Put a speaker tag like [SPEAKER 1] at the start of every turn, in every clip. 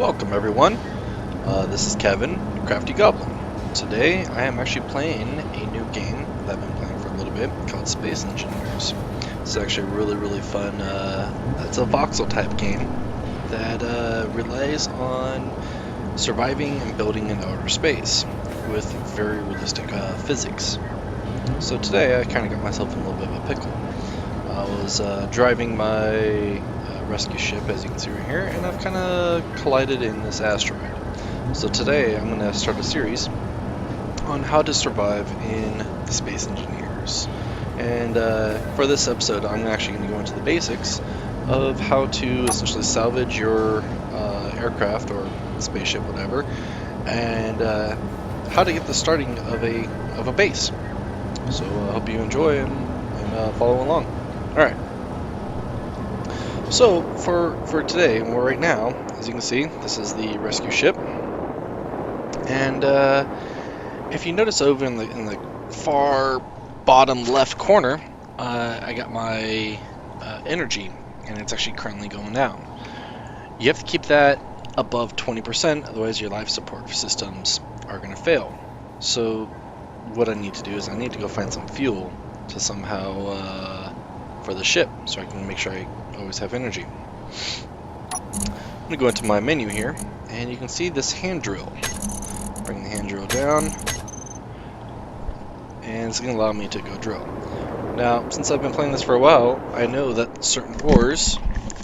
[SPEAKER 1] Welcome everyone, this is Kevin, Crafty Goblin. Today I am actually playing a new game that I've been playing for a little bit called Space Engineers. It's actually really fun. It's a voxel type game that relies on surviving and building in outer space with very realistic physics. So today I kind of got myself in a little bit of a pickle. I was driving my rescue ship, as you can see right here, and I've kind of collided in this asteroid. So today I'm going to start a series on how to survive in the Space Engineers. And for this episode I'm actually going to go into the basics of how to essentially salvage your aircraft or spaceship, whatever, and how to get the starting of a base. So I hope you enjoy and follow along. Alright. So for today, well, right now, as you can see, this is the rescue ship, and if you notice over in the far bottom left corner, I got my energy, and it's actually currently going down. You have to keep that above 20%, otherwise your life support systems are going to fail. So what I need to do is I need to go find some fuel to somehow for the ship, so I can make sure I always have energy. I'm going to go into my menu here, and you can see this hand drill. Bring the hand drill down, and it's going to allow me to go drill. Now, since I've been playing this for a while, I know that certain ores,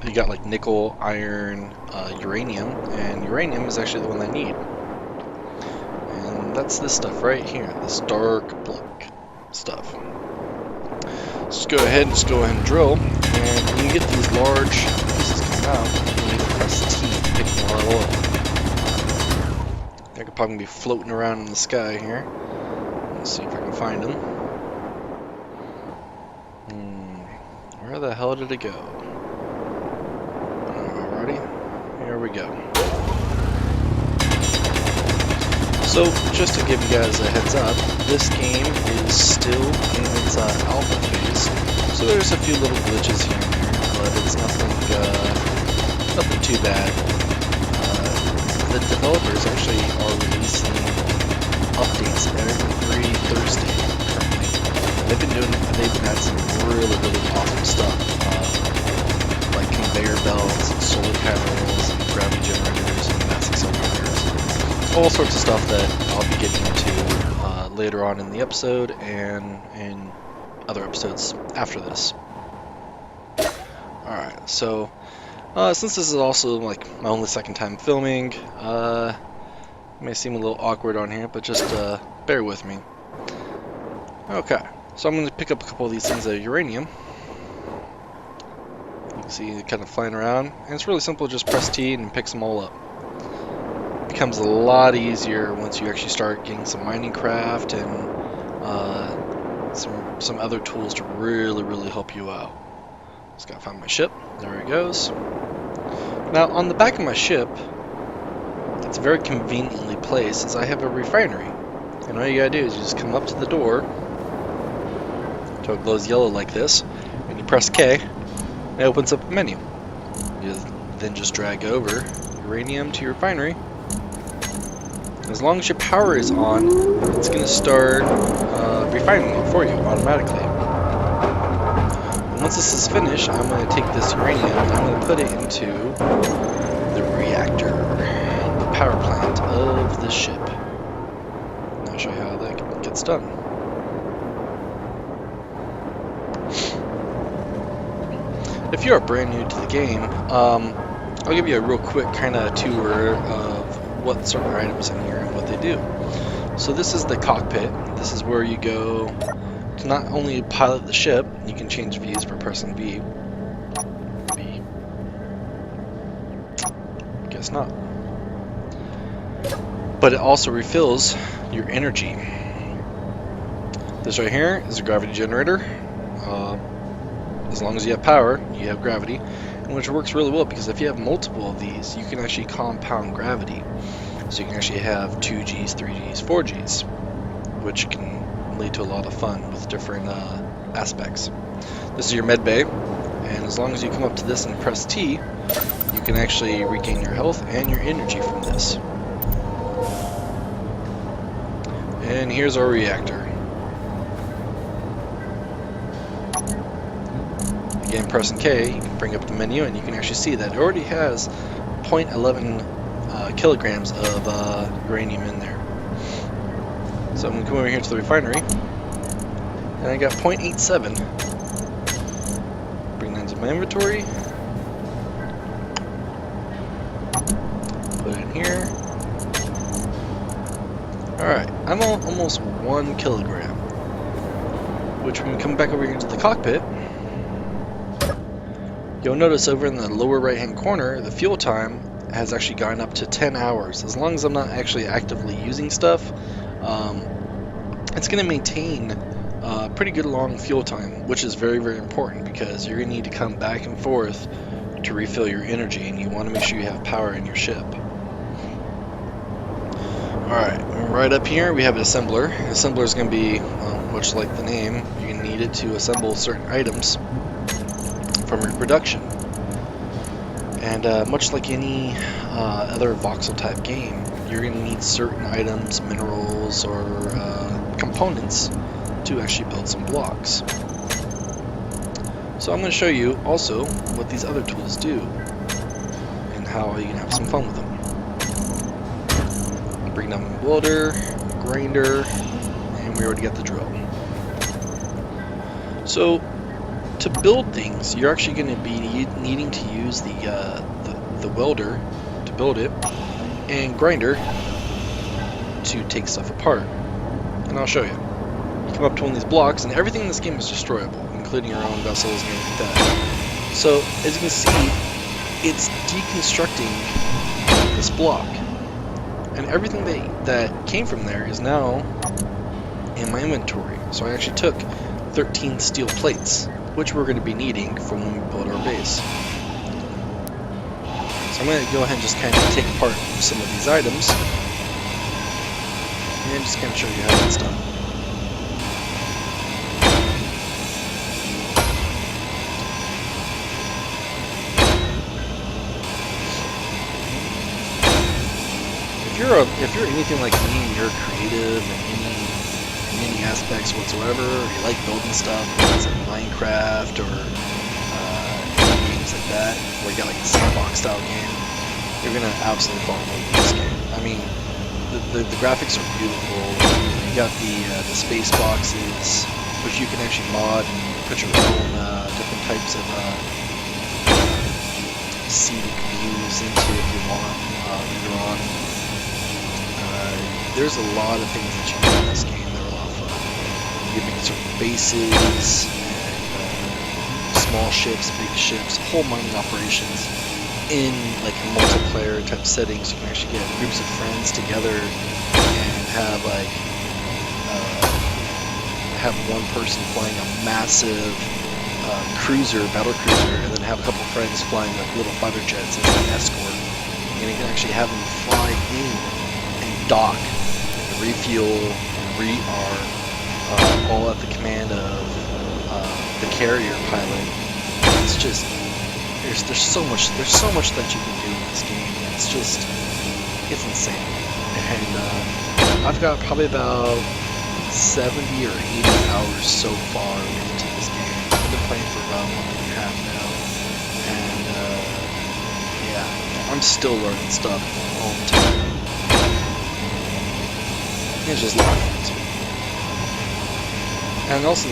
[SPEAKER 1] you got like nickel, iron, uranium, and uranium is actually the one I need. And that's this stuff right here, this dark black stuff. Just go ahead and drill, and when you get these large pieces coming out, you need to press T to pick them all up. They're probably be floating around in the sky here. Let's see if I can find them. Where the hell did it go? Alrighty, here we go. So, just to give you guys a heads up, this game is still in its alpha phase, so there's a few little glitches here and there, but it's nothing too bad. The developers actually are releasing updates every Thursday currently. They've been at some really awesome stuff, like conveyor belts, and solar panels, and gravity generators, and mass accelerators. All sorts of stuff that I'll be getting into later on in the episode and in other episodes after this. Alright, so since this is also like my only second time filming, it may seem a little awkward on here, but just bear with me. Okay, so I'm going to pick up a couple of these things of uranium. You can see it kind of flying around, and it's really simple, just press T and it picks them all up. Becomes a lot easier once you actually start getting some mining craft and some other tools to really help you out. Just gotta find my ship. There it goes. Now on the back of my ship, it's very conveniently placed, as I have a refinery. And all you gotta do is you just come up to the door until it glows yellow like this, and you press K, and it opens up a menu. You then just drag over uranium to your refinery. As long as your power is on, it's going to start refining it for you automatically. And once this is finished, I'm going to take this uranium and I'm going to put it into the reactor, the power plant of the ship. And I'll show you how that gets done. If you are brand new to the game, I'll give you a real quick kind of tour of what certain items in here and what they do. So this is the cockpit. This is where you go to not only pilot the ship, you can change views by pressing B. Guess not. But it also refills your energy. This right here is a gravity generator. As long as you have power, you have gravity. Which works really well, because if you have multiple of these, you can actually compound gravity. So you can actually have 2Gs, 3Gs, 4Gs, which can lead to a lot of fun with different aspects. This is your med bay, and as long as you come up to this and press T, you you can actually regain your health and your energy from this. And here's our reactor. Again, pressing K, you can bring up the menu and you can actually see that it already has 0.11 kilograms of uranium in there. So I'm going to come over here to the refinery, and I got 0.87. Bring that into my inventory. Put it in here. Alright, I'm almost 1 kilogram. Which when we come back over here into the cockpit, you'll notice over in the lower right hand corner, the fuel time has actually gone up to 10 hours. As long as I'm not actually actively using stuff, it's going to maintain pretty good long fuel time, which is very, very important because you're going to need to come back and forth to refill your energy, and you want to make sure you have power in your ship. Alright, right up here we have an assembler. An assembler is going to be, much like the name, you're going to need it to assemble certain items from your production. And much like any other voxel type game, you're going to need certain items, minerals, or components to actually build some blocks. So I'm going to show you also what these other tools do and how you can have some fun with them. Bring down the welder, grinder, and we already got the drill. So to build things, you're actually going to be needing to use the welder to build it, and grinder to take stuff apart. And I'll show you. You come up to one of these blocks, and everything in this game is destroyable, including your own vessels and everything like that. So as you can see, it's deconstructing this block, and everything that came from there is now in my inventory. So I actually took 13 steel plates, which we're going to be needing for when we build our base. So I'm going to go ahead and just kind of take apart some of these items and just kind of show you how it's done. If you're anything like me and you're creative in any aspects whatsoever, or you like building stuff, whether it's like Minecraft or games like that, where you got like a sandbox style game, you're gonna absolutely fall in love with this game. I mean, the graphics are beautiful. You got the space boxes, which you can actually mod and put your own different types of scenic views into if you want later on. There's a lot of things that you can do in this game that are a lot of fun. You can make certain bases, and small ships, big ships, whole mining operations in like a multiplayer type settings. You can actually get groups of friends together and have like have one person flying a massive cruiser, battle cruiser, and then have a couple of friends flying like little fighter jets as an escort. And you can actually have them fly in and dock, refuel, and re-arm, all at the command of the carrier pilot. It's just there's so much that you can do in this game. It's insane. And I've got probably about 70 or 80 hours so far into this game. I've been playing for about a month and a half now, and yeah, I'm still learning stuff all the time. It's just a lot of fun too. And also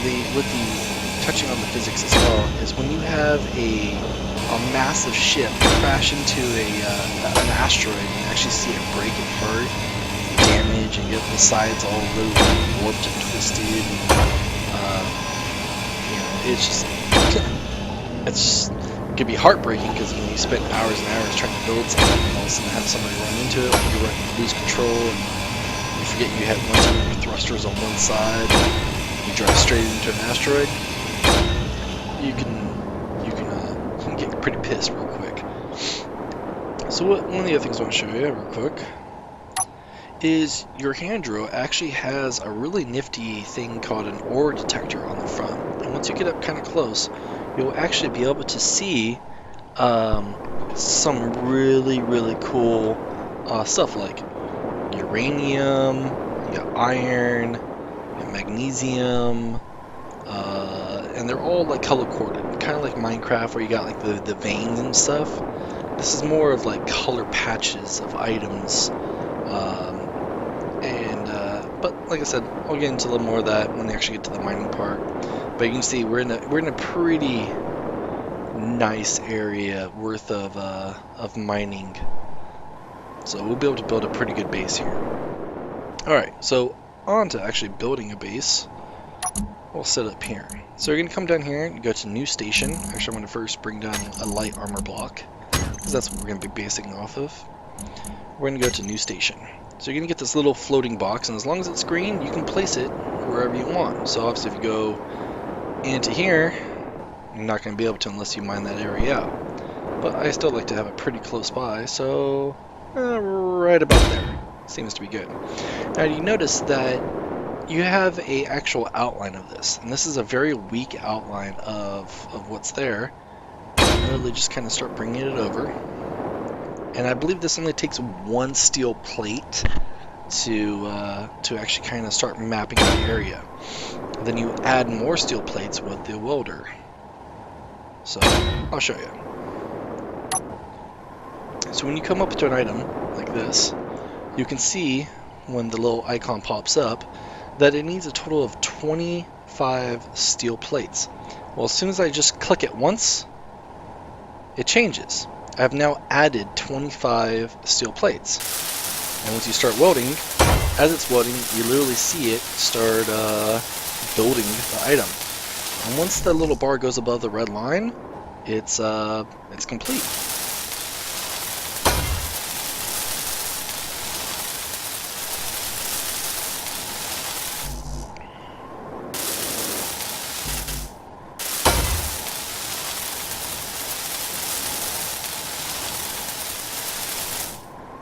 [SPEAKER 1] touching on the physics as well, is when you have a massive ship crash into an asteroid and actually see it break apart, damage, and get the sides all literally warped and twisted, and, it could be heartbreaking because you spend hours and hours trying to build something, and all of a sudden have somebody run into it, or you lose control, and you forget you had one of your thrusters on one side, you drive straight into an asteroid. You can get pretty pissed real quick. So one of the other things I want to show you real quick is your hand drill actually has a really nifty thing called an ore detector on the front. And once you get up kind of close, you'll actually be able to see some really, really cool stuff like uranium, you got iron, you got magnesium, and they're all like color coded, kind of like Minecraft where you got like the veins and stuff. This is more of like color patches of items, but like I said, I'll get into a little more of that when we actually get to the mining part. But you can see we're in a pretty nice area worth of mining, so we'll be able to build a pretty good base here. Alright, so on to actually building a base. We'll set up here. So you're going to come down here and go to new station. Actually, I'm going to first bring down a light armor block, because that's what we're going to be basing off of. We're going to go to new station. So you're going to get this little floating box, and as long as it's green, you can place it wherever you want. So obviously if you go into here, you're not going to be able to unless you mine that area out. But I still like to have it pretty close by, so right about there. Seems to be good. Now you notice that you have a actual outline of this, and this is a very weak outline of what's there. You literally just kind of start bringing it over, and I believe this only takes one steel plate to actually kind of start mapping the area. Then you add more steel plates with the welder. So I'll show you. So when you come up to an item like this, you can see when the little icon pops up that it needs a total of 25 steel plates. Well, as soon as I just click it once, it changes. I have now added 25 steel plates. And once you start welding, as it's welding, you literally see it start building the item. And once the little bar goes above the red line, it's complete.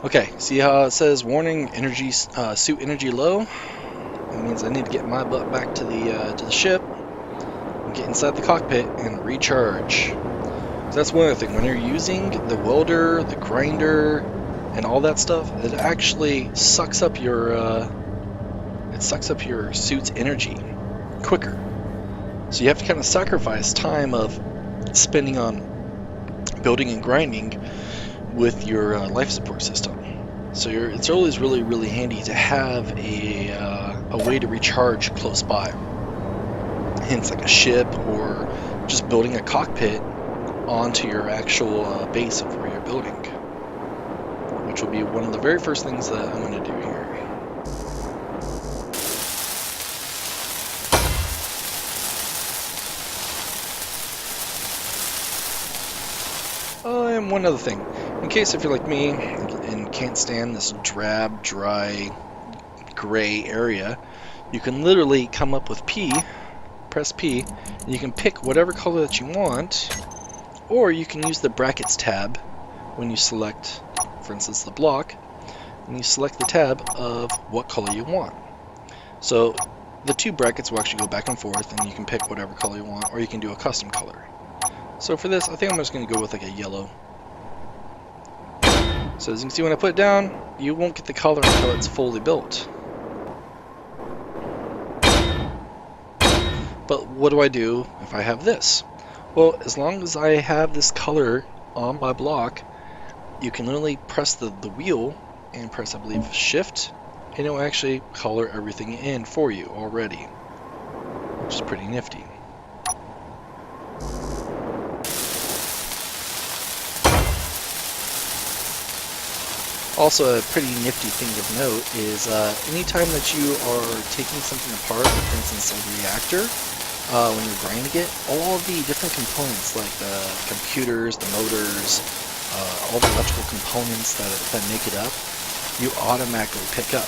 [SPEAKER 1] Okay, see how it says warning, energy suit energy low? That means I need to get my butt back to the ship and get inside the cockpit and recharge. So that's one other thing. When you're using the welder, the grinder, and all that stuff, it actually sucks up your suit's energy quicker. So you have to kind of sacrifice time of spending on building and grinding with your life support system. So it's always really, really handy to have a way to recharge close by. Hence like a ship or just building a cockpit onto your actual base of where you're building. Which will be one of the very first things that I'm going to do here. And one other thing, in case if you're like me and can't stand this drab, dry, gray area, you can literally come up with P, press P, and you can pick whatever color that you want, or you can use the brackets tab when you select, for instance, the block, and you select the tab of what color you want. So the two brackets will actually go back and forth, and you can pick whatever color you want, or you can do a custom color. So for this, I think I'm just going to go with like a yellow. So as you can see when I put it down, you won't get the color until it's fully built. But what do I do if I have this? Well, as long as I have this color on my block, you can literally press the wheel and press, I believe, shift, and it will actually color everything in for you already, which is pretty nifty. Also, a pretty nifty thing of note is anytime that you are taking something apart, like for instance a reactor, when you're grinding it, all of the different components like the computers, the motors, all the electrical components that make it up, you automatically pick up.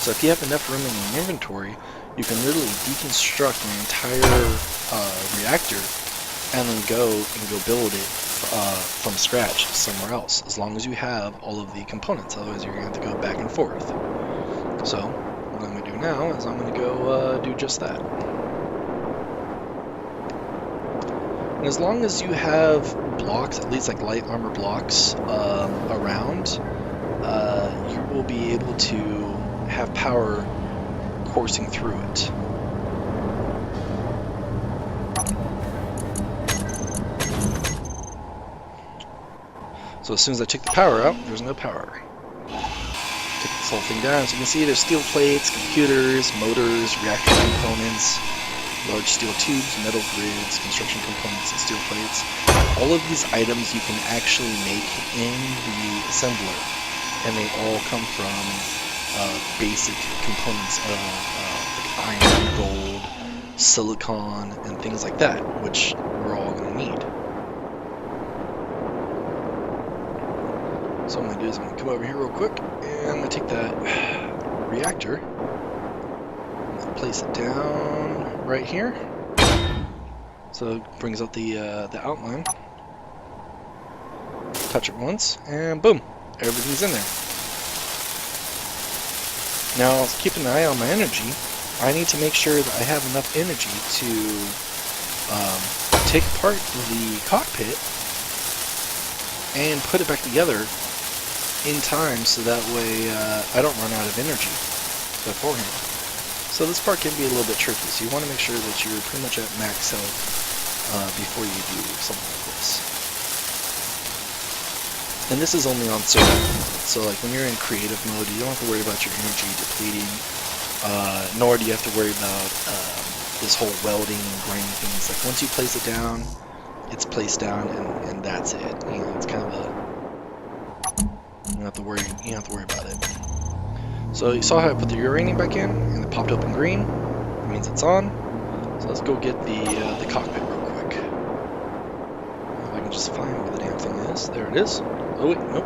[SPEAKER 1] So if you have enough room in your inventory, you can literally deconstruct an entire reactor and then go build it from scratch somewhere else, as long as you have all of the components. Otherwise you're going to have to go back and forth. So what I'm going to do now is I'm going to go do just that. And as long as you have blocks, at least like light armor blocks, around, you will be able to have power coursing through it. So as soon as I take the power out, there's no power. Take this whole thing down. So you can see there's steel plates, computers, motors, reactor components, large steel tubes, metal grids, construction components, and steel plates. All of these items you can actually make in the assembler, and they all come from basic components of like iron, gold, silicon, and things like that, which we're all going to need. So what I'm going to do is I'm going to come over here real quick, and I'm going to take that reactor, I'm going to place it down right here, so it brings out the outline. Touch it once, and boom, everything's in there. Now, keeping an eye on my energy, I need to make sure that I have enough energy to take apart the cockpit and put it back together in time, so that way I don't run out of energy beforehand. So this part can be a little bit tricky, so you want to make sure that you're pretty much at max health before you do something like this. And this is only on survival mode, so like when you're in creative mode, you don't have to worry about your energy depleting, nor do you have to worry about this whole welding and grinding things. Like once you place it down, it's placed down, and that's it. You know, it's kind of a you don't have to worry about it. So you saw how I put the uranium back in, and it popped up in green. That means it's on. So let's go get the cockpit real quick. If I can just find where the damn thing is. There it is. Oh wait, nope.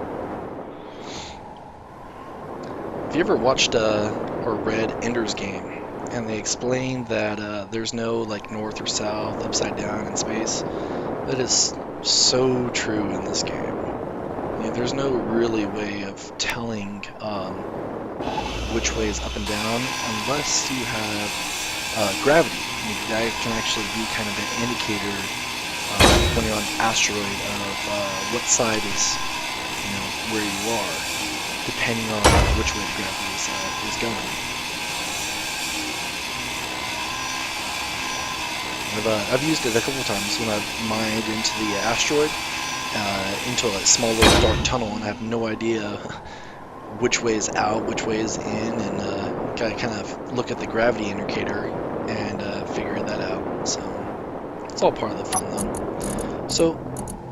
[SPEAKER 1] Have you ever watched or read Ender's Game, and they explain that there's no like north or south, upside down in space? That is so true in this game. You know, there's no really way of telling which way is up and down unless you have gravity. I mean, that can actually be kind of an indicator when you're on an asteroid of what side is, you know, where you are, depending on which way the gravity is going. I've used it a couple times when I've mined into the asteroid, into a small little dark tunnel, and I have no idea which way is out, which way is in, and gotta kind of look at the gravity indicator and figure that out. So it's all part of the fun, though. So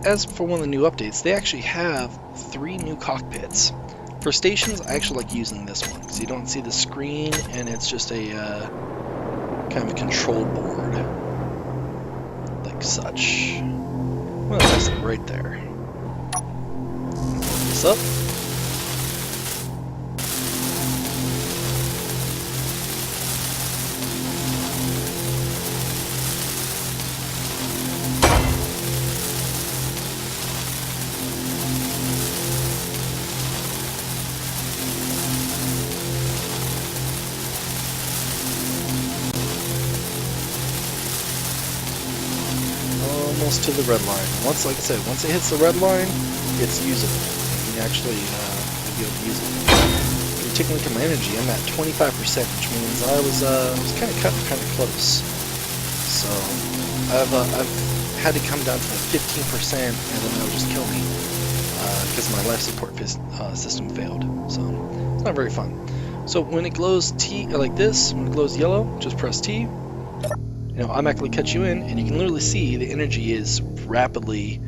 [SPEAKER 1] as for one of the new updates, they actually have 3 new cockpits. For stations, I actually like using this one because you don't see the screen, and it's just a kind of a control board, like such. Well, that's right there. Open this up. Almost to the red line. Once, like I said, once it hits the red line, it's usable. You can actually be able to use it. If you take a look at my energy, I'm at 25%, which means I was kind of cutting kind of close. So I've had to come down to like 15%, and then it'll just kill me because my life support system failed. So it's not very fun. So when it glows T like this, when it glows yellow, just press T. You know, automatically cut you in, and you can literally see the energy is rapidly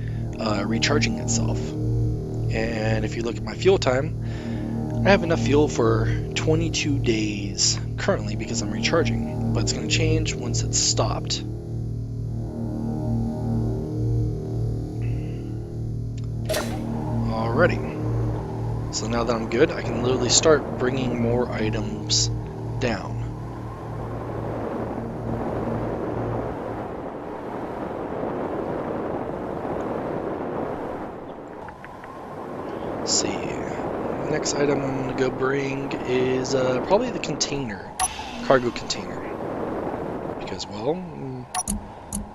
[SPEAKER 1] recharging itself. And if you look at my fuel time, I have enough fuel for 22 days currently because I'm recharging, but it's going to change once it's stopped. Alrighty. So now that I'm good, I can literally start bringing more items down. Let's see. Next item I'm going to go bring is probably the container, cargo container, because, well,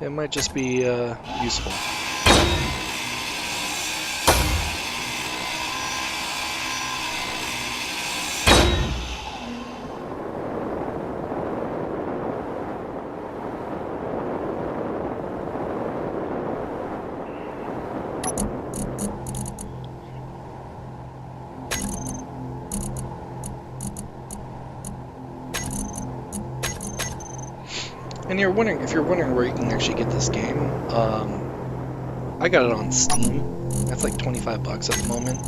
[SPEAKER 1] it might just be useful. And if you're wondering where you can actually get this game, I got it on Steam. That's like 25 bucks at the moment.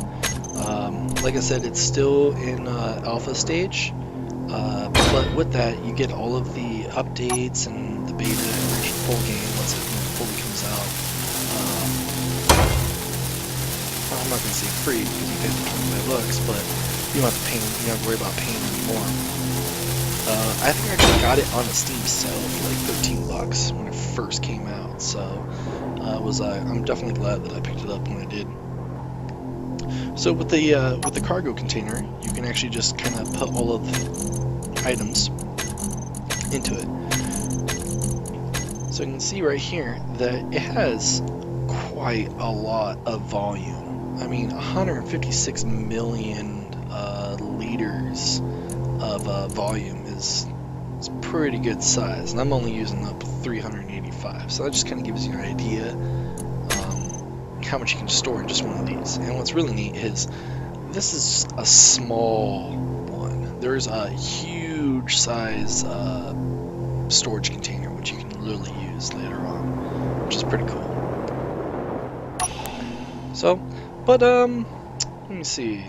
[SPEAKER 1] Like I said, it's still in alpha stage, but with that, you get all of the updates and the beta and the full game once it fully comes out. I'm not gonna say free because you pay the 25 bucks, but you don't have to worry about paying anymore. I think I actually got it on a Steam sale for like 13 bucks when it first came out, so I'm definitely glad that I picked it up when I did. So with the cargo container, you can actually just kind of put all of the items into it. So you can see right here that it has quite a lot of volume. I mean, 156 million liters of volume is pretty good size, and I'm only using up 385, so that just kind of gives you an idea how much you can store in just one of these. And what's really neat is this is a small one. There's a huge size storage container which you can literally use later on, which is pretty cool. So, but let me see.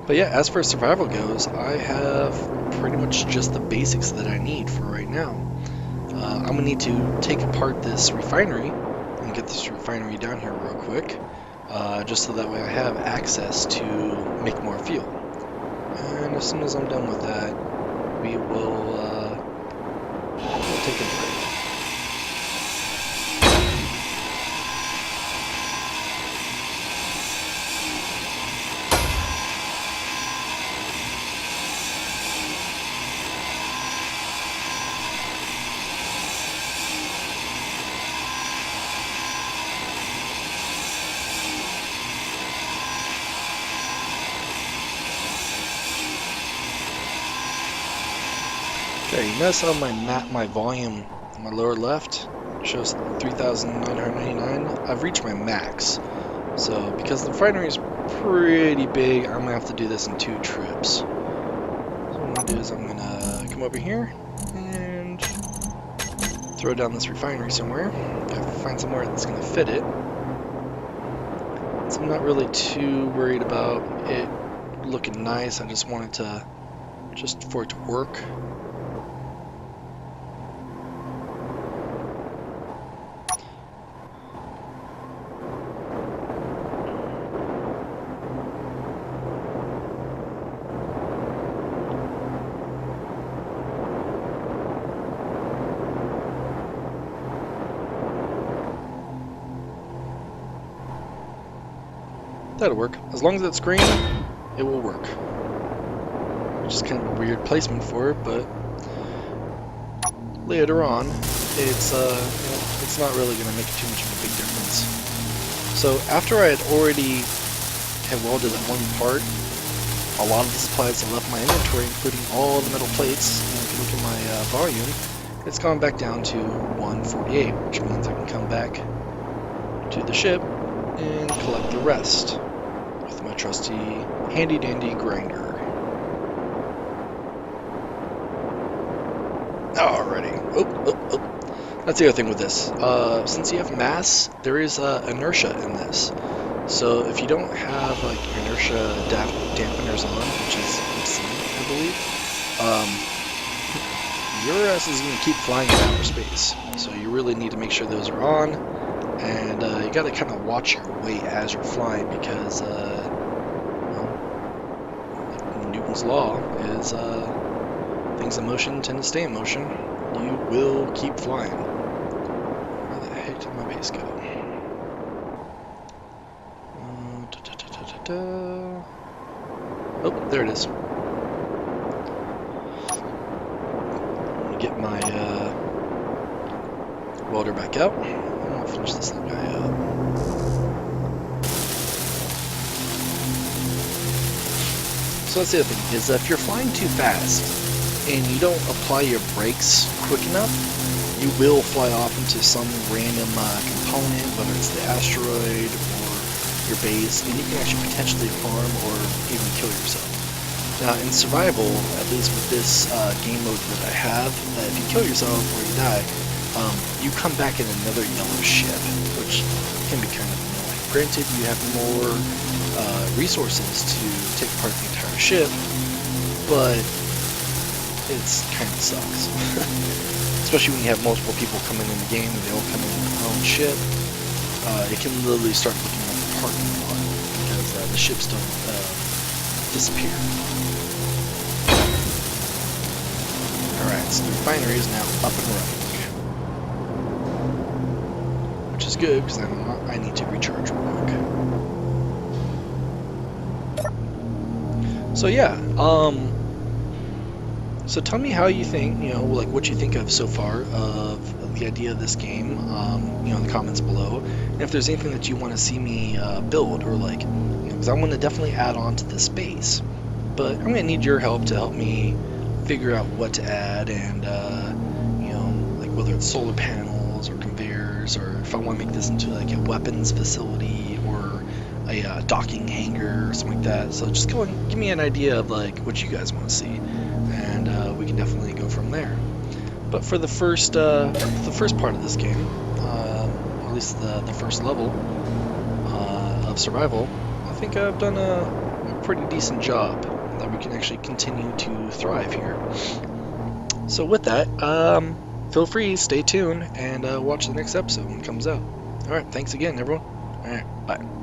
[SPEAKER 1] But yeah, as for survival goes, I have pretty much just the basics that I need for right now. I'm going to need to take apart this refinery and get this refinery down here real quick, just so that way I have access to make more fuel. And as soon as I'm done with that, we'll take a break. Okay, you notice on my map, my volume on my lower left shows 3,999. I've reached my max. So, because the refinery is pretty big, I'm gonna have to do this in 2 trips. So what I'm gonna do is I'm gonna come over here and throw down this refinery somewhere. Gotta find somewhere that's gonna fit it. So I'm not really too worried about it looking nice. I just wanted to, just for it to work. That'll work. As long as it's green, it will work. Which is kind of a weird placement for it, but later on, it's not really going to make too much of a big difference. So after I had already welded that one part, a lot of the supplies I left in my inventory, including all the metal plates, and if you look at my volume, it's gone back down to 148, which means I can come back to the ship and collect the rest with my trusty handy dandy grinder. Alrighty. Oh. That's the other thing with this. Since you have mass, there is inertia in this. So if you don't have like inertia dampeners on, which is obscene, I believe, your ass is going to keep flying in outer space. So you really need to make sure those are on. And you got to kind of watch your weight as you're flying, because Newton's law is things in motion tend to stay in motion. You will keep flying. Where the heck did my base go? Oh, there it is. Let me get my welder back out. I'm gonna finish this little guy up. So that's the other thing, is if you're flying too fast and you don't apply your brakes quick enough, you will fly off into some random component, whether it's the asteroid or your base, and you can actually potentially harm or even kill yourself. Now in survival, at least with this game mode that I have, if you kill yourself or you die, you come back in another yellow ship, which can be kind of annoying. Granted, you have more resources to take apart the entire ship, but it's kind of sucks. Especially when you have multiple people coming in the game and they all come in their own ship. It can literally start looking like a parking lot because the ships don't disappear. Alright, so the refinery is now up and running. Which is good because I need to recharge real quick. So yeah, so tell me how you think, like what you think of so far of the idea of this game, in the comments below. And if there's anything that you want to see me build, or like, because I want to definitely add on to this space. But I'm going to need your help to help me figure out what to add, and, like whether it's solar panels or conveyors, or if I want to make this into like a weapons facility or a docking hangar or something like that. So just go and give me an idea of like what you guys want to see, and we can definitely go from there. But for the first part of this game, or at least the first level of survival, I think I've done a pretty decent job that we can actually continue to thrive here. So with that, feel free, stay tuned, and watch the next episode when it comes out. Alright, thanks again, everyone. Alright, bye.